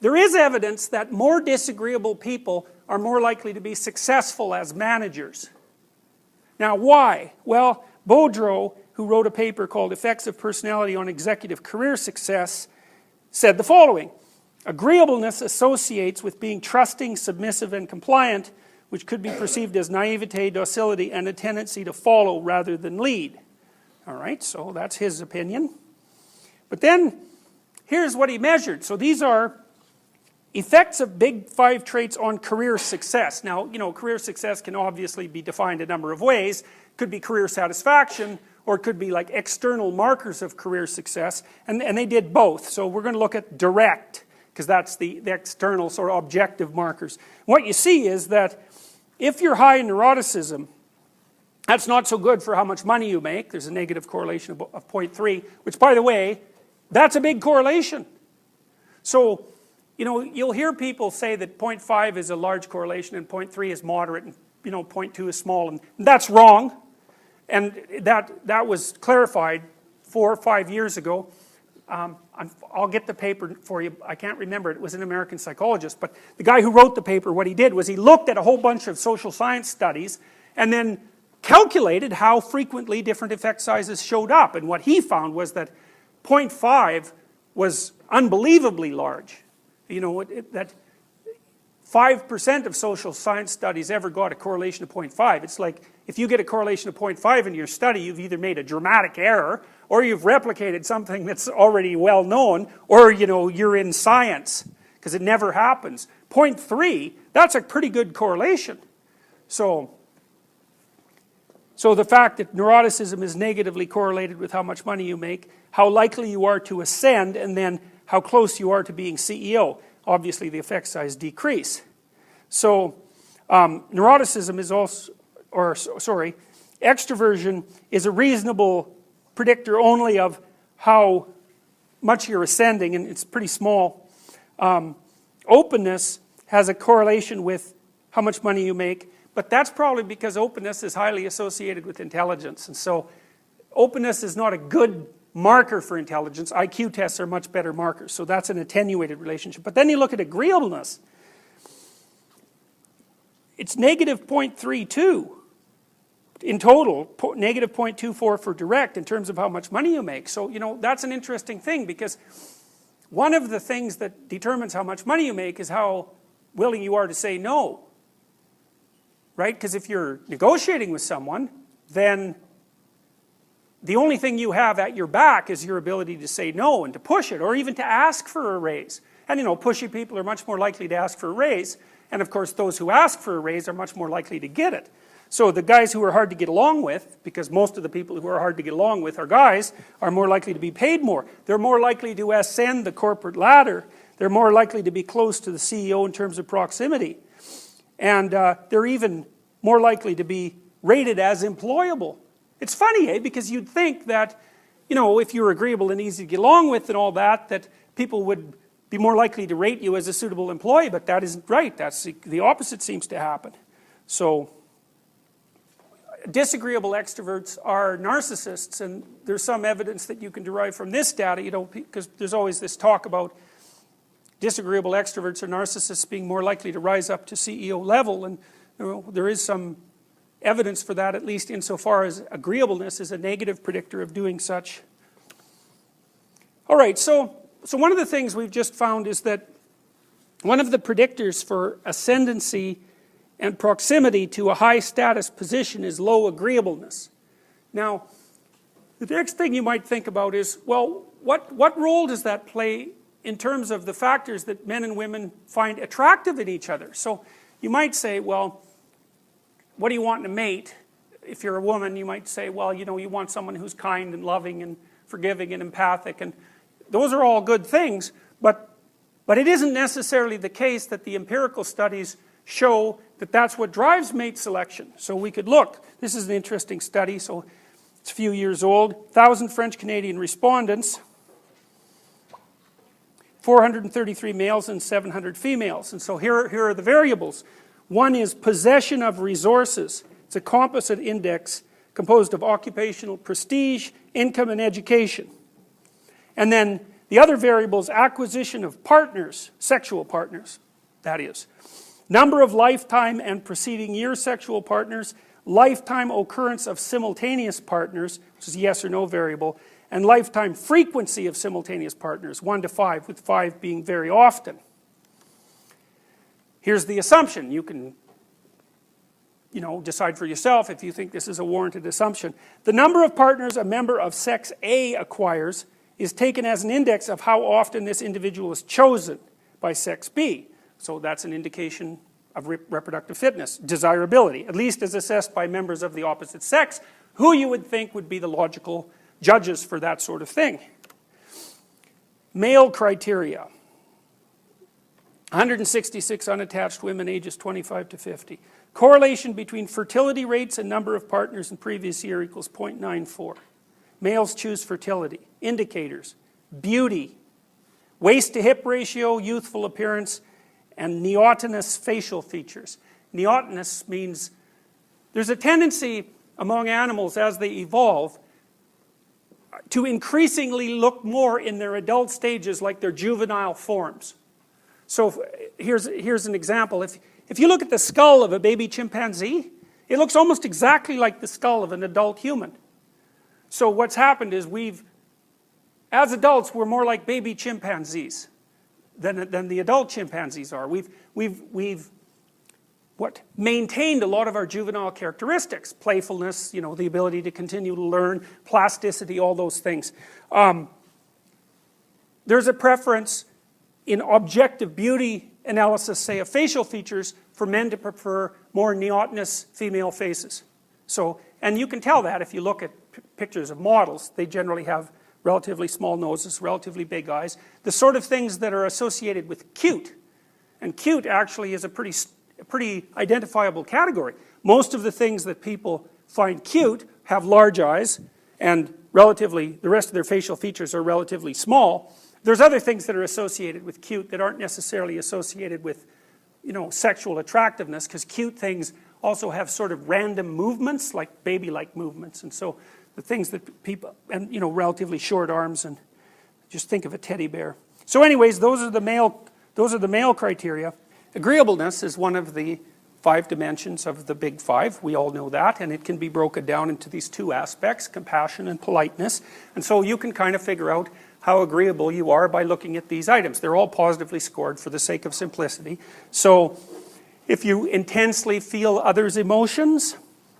there is evidence that more disagreeable people are more likely to be successful as managers. Now why? Well, Boudreau, who wrote a paper called Effects of Personality on Executive Career Success, said the following: agreeableness associates with being trusting, submissive, and compliant, which could be perceived as naivete, docility, and a tendency to follow rather than lead. Alright, so that's his opinion. But then, here's what he measured. So these are effects of big 5 traits on career success. Now, you know, career success can obviously be defined a number of ways. It could be career satisfaction, or it could be like external markers of career success, and they did both. So we're going to look at direct, because that's the external sort of objective markers. What you see is that if you're high in neuroticism, that's not so good for how much money you make. There's a negative correlation of 0.3, which, by the way, that's a big correlation. So, you know, you'll hear people say that 0.5 is a large correlation and 0.3 is moderate and, you know, 0.2 is small, and that's wrong. And that was clarified 4 or 5 years ago. I'll get the paper for you. I can't remember it. It was an American psychologist. But the guy who wrote the paper, what he did was he looked at a whole bunch of social science studies and then calculated how frequently different effect sizes showed up. And what he found was that 0.5 was unbelievably large. You know, that 5% of social science studies ever got a correlation of 0.5. It's like, if you get a correlation of 0.5 in your study, you've either made a dramatic error, or you've replicated something that's already well known, or, you know, you're in science, because it never happens. 0.3, that's a pretty good correlation. So the fact that neuroticism is negatively correlated with how much money you make, how likely you are to ascend, and then how close you are to being CEO. Obviously the effect size decrease. So neuroticism is also, or sorry, extroversion is a reasonable predictor only of how much you're ascending, and it's pretty small. Openness has a correlation with how much money you make, but that's probably because openness is highly associated with intelligence, and so openness is not a good marker for intelligence. IQ tests are much better markers, so that's an attenuated relationship. But then you look at agreeableness. It's negative 0.32 in total, negative 0.24 for direct in terms of how much money you make. So, you know, that's an interesting thing, because one of the things that determines how much money you make is how willing you are to say no. Right? Because if you're negotiating with someone, then the only thing you have at your back is your ability to say no and to push it, or even to ask for a raise. And, you know, pushy people are much more likely to ask for a raise, and of course those who ask for a raise are much more likely to get it. So the guys who are hard to get along with, because most of the people who are hard to get along with are guys, are more likely to be paid more. They're more likely to ascend the corporate ladder. They're more likely to be close to the CEO in terms of proximity. And they're even more likely to be rated as employable. It's funny, eh? Because you'd think that, you know, if you're agreeable and easy to get along with and all that, that people would be more likely to rate you as a suitable employee, but that isn't right. That's the opposite seems to happen. So, disagreeable extroverts are narcissists, and there's some evidence that you can derive from this data, you know, because there's always this talk about disagreeable extroverts or narcissists being more likely to rise up to CEO level, and you know, there is some evidence for that, at least insofar as agreeableness is a negative predictor of doing such. Alright, so one of the things we've just found is that one of the predictors for ascendancy and proximity to a high status position is low agreeableness. Now, the next thing you might think about is, well, what role does that play in terms of the factors that men and women find attractive in each other? So you might say, well, what do you want in a mate? If you're a woman, you might say, well, you know, you want someone who's kind and loving and forgiving and empathic, and those are all good things, but it isn't necessarily the case that the empirical studies show that that's what drives mate selection. So we could look, this is an interesting study, so it's a few years old, 1,000 French-Canadian respondents, 433 males and 700 females, and so here are the variables. One is possession of resources. It's a composite index composed of occupational prestige, income, and education. And then The other variable is acquisition of partners, sexual partners, that is. Number of lifetime and preceding year sexual partners, lifetime occurrence of simultaneous partners, which is a yes or no variable, and lifetime frequency of simultaneous partners, 1 to 5, with 5 being very often. Here's the assumption. You can, decide for yourself if you think this is a warranted assumption. The number of partners a member of sex A acquires is taken as an index of how often this individual is chosen by sex B. So that's an indication of reproductive fitness, desirability, at least as assessed by members of the opposite sex, who you would think would be the logical judges for that sort of thing. Male criteria. 166 unattached women ages 25 to 50. Correlation between fertility rates and number of partners in previous year equals 0.94. Males choose fertility. Indicators: beauty, waist to hip ratio, youthful appearance, and neotenous facial features. Neotenous means there's a tendency among animals as they evolve to increasingly look more in their adult stages like their juvenile forms. So here's an example. If you look at the skull of a baby chimpanzee, it looks almost exactly like the skull of an adult human. So what's happened is as adults, we're more like baby chimpanzees than the adult chimpanzees are. We've maintained a lot of our juvenile characteristics, playfulness, the ability to continue to learn, plasticity, all those things. There's a preference in objective beauty analysis, say of facial features, for men to prefer more neotenous female faces. And you can tell that if you look at pictures of models. They generally have relatively small noses, relatively big eyes, the sort of things that are associated with cute. And cute actually is a pretty identifiable category. Most of the things that people find cute have large eyes, and the rest of their facial features are relatively small. There's other things that are associated with cute that aren't necessarily associated with, sexual attractiveness, because cute things also have sort of random movements, like baby-like movements. And so the things that people, and relatively short arms, and just think of a teddy bear. So anyways, those are the male criteria. Agreeableness is one of the 5 dimensions of the big 5. We all know that, and it can be broken down into these 2 aspects, compassion and politeness. And so you can kind of figure out how agreeable you are by looking at these items. They're all positively scored for the sake of simplicity. So if you intensely feel others' emotions,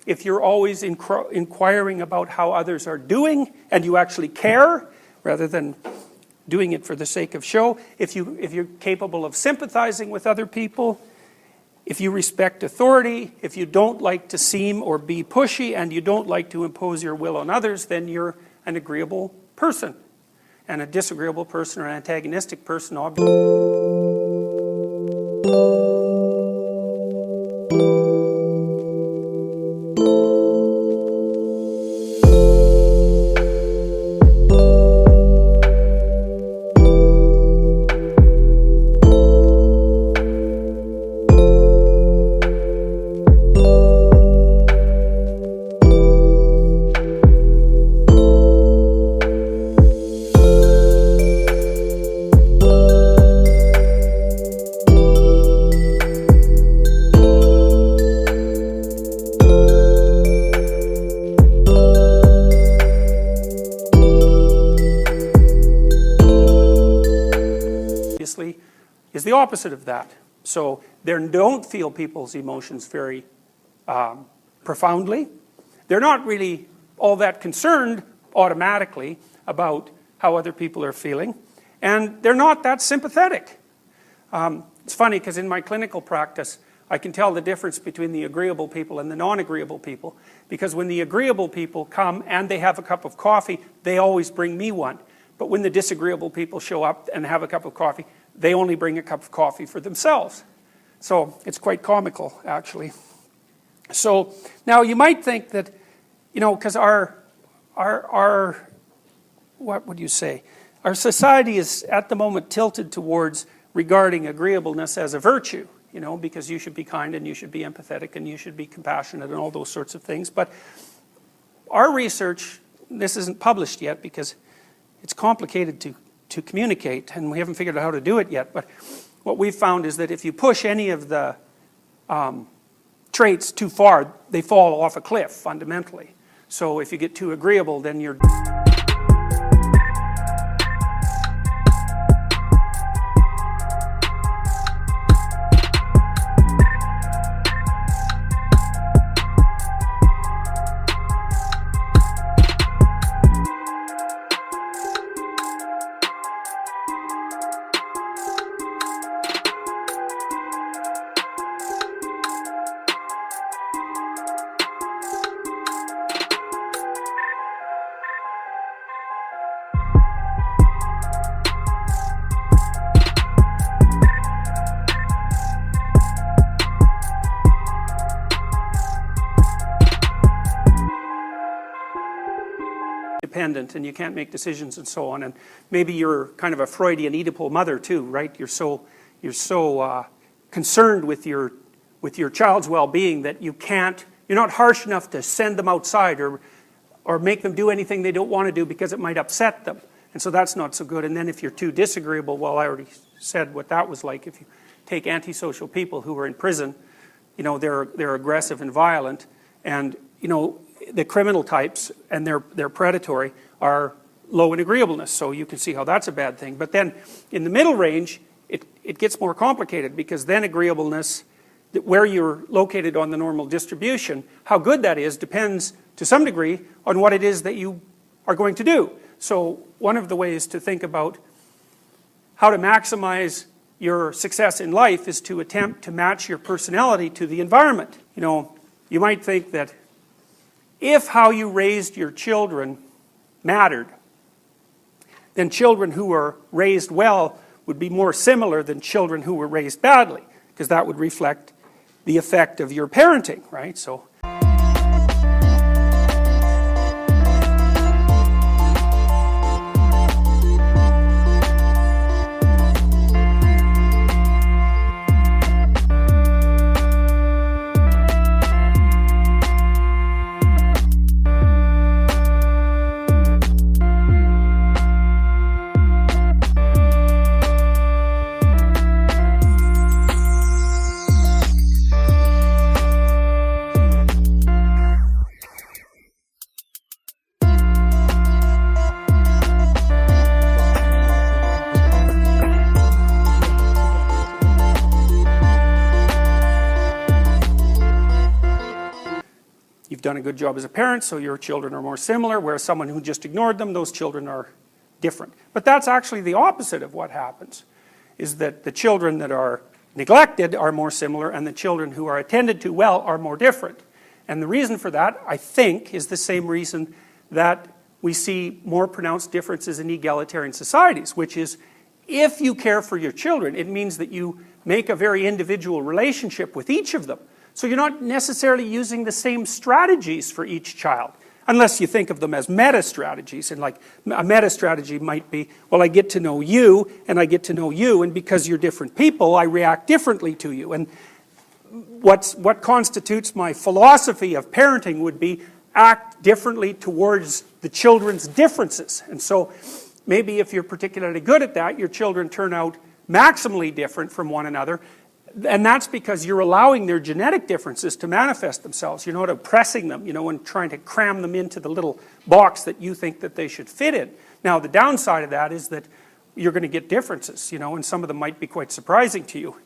if you're always inquiring about how others are doing, and you actually care, rather than doing it for the sake of show, if you're capable of sympathizing with other people, if you respect authority, if you don't like to seem or be pushy, and you don't like to impose your will on others, then you're an agreeable person. And a disagreeable person or an antagonistic person, obviously. Is the opposite of that. So they don't feel people's emotions very profoundly. They're not really all that concerned automatically about how other people are feeling, and they're not that sympathetic. It's funny because in my clinical practice I can tell the difference between the agreeable people and the non-agreeable people, because when the agreeable people come and they have a cup of coffee, they always bring me one. But when the disagreeable people show up and have a cup of coffee, they only bring a cup of coffee for themselves. So it's quite comical, actually. So now you might think that, because our what would you say? Our society is at the moment tilted towards regarding agreeableness as a virtue, because you should be kind and you should be empathetic and you should be compassionate and all those sorts of things. But our research, this isn't published yet because it's complicated to communicate, and we haven't figured out how to do it yet, but what we've found is that if you push any of the traits too far, they fall off a cliff fundamentally. So if you get too agreeable, then you're dependent and you can't make decisions and so on, and maybe you're kind of a Freudian Oedipal mother too, right? You're so concerned with your child's well-being that you're not harsh enough to send them outside or make them do anything they don't want to do because it might upset them, and so that's not so good. And then if you're too disagreeable, well, I already said what that was like. If you take antisocial people who are in prison, you know, they're aggressive and violent, and you know, the criminal types, and they're predatory, are low in agreeableness, so you can see how that's a bad thing. But then in the middle range, it gets more complicated, because then agreeableness, where you're located on the normal distribution, how good that is depends to some degree on what it is that you are going to do. So one of the ways to think about how to maximize your success in life is to attempt to match your personality to the environment. You know, you might think that if how you raised your children mattered, then children who were raised well would be more similar than children who were raised badly, because that would reflect the effect of your parenting, right? So you've done a good job as a parent, so your children are more similar, whereas someone who just ignored them, those children are different. But that's actually the opposite of what happens, is that the children that are neglected are more similar, and the children who are attended to well are more different. And the reason for that, I think, is the same reason that we see more pronounced differences in egalitarian societies, which is, if you care for your children, it means that you make a very individual relationship with each of them. So you're not necessarily using the same strategies for each child, unless you think of them as meta-strategies. And like a meta-strategy might be, well, I get to know you, and I get to know you, and because you're different people, I react differently to you. And what constitutes my philosophy of parenting would be act differently towards the children's differences. And so maybe if you're particularly good at that, your children turn out maximally different from one another. And that's because you're allowing their genetic differences to manifest themselves. You're not oppressing them, you know, and trying to cram them into the little box that you think that they should fit in. Now, the downside of that is that you're going to get differences, you know, and some of them might be quite surprising to you.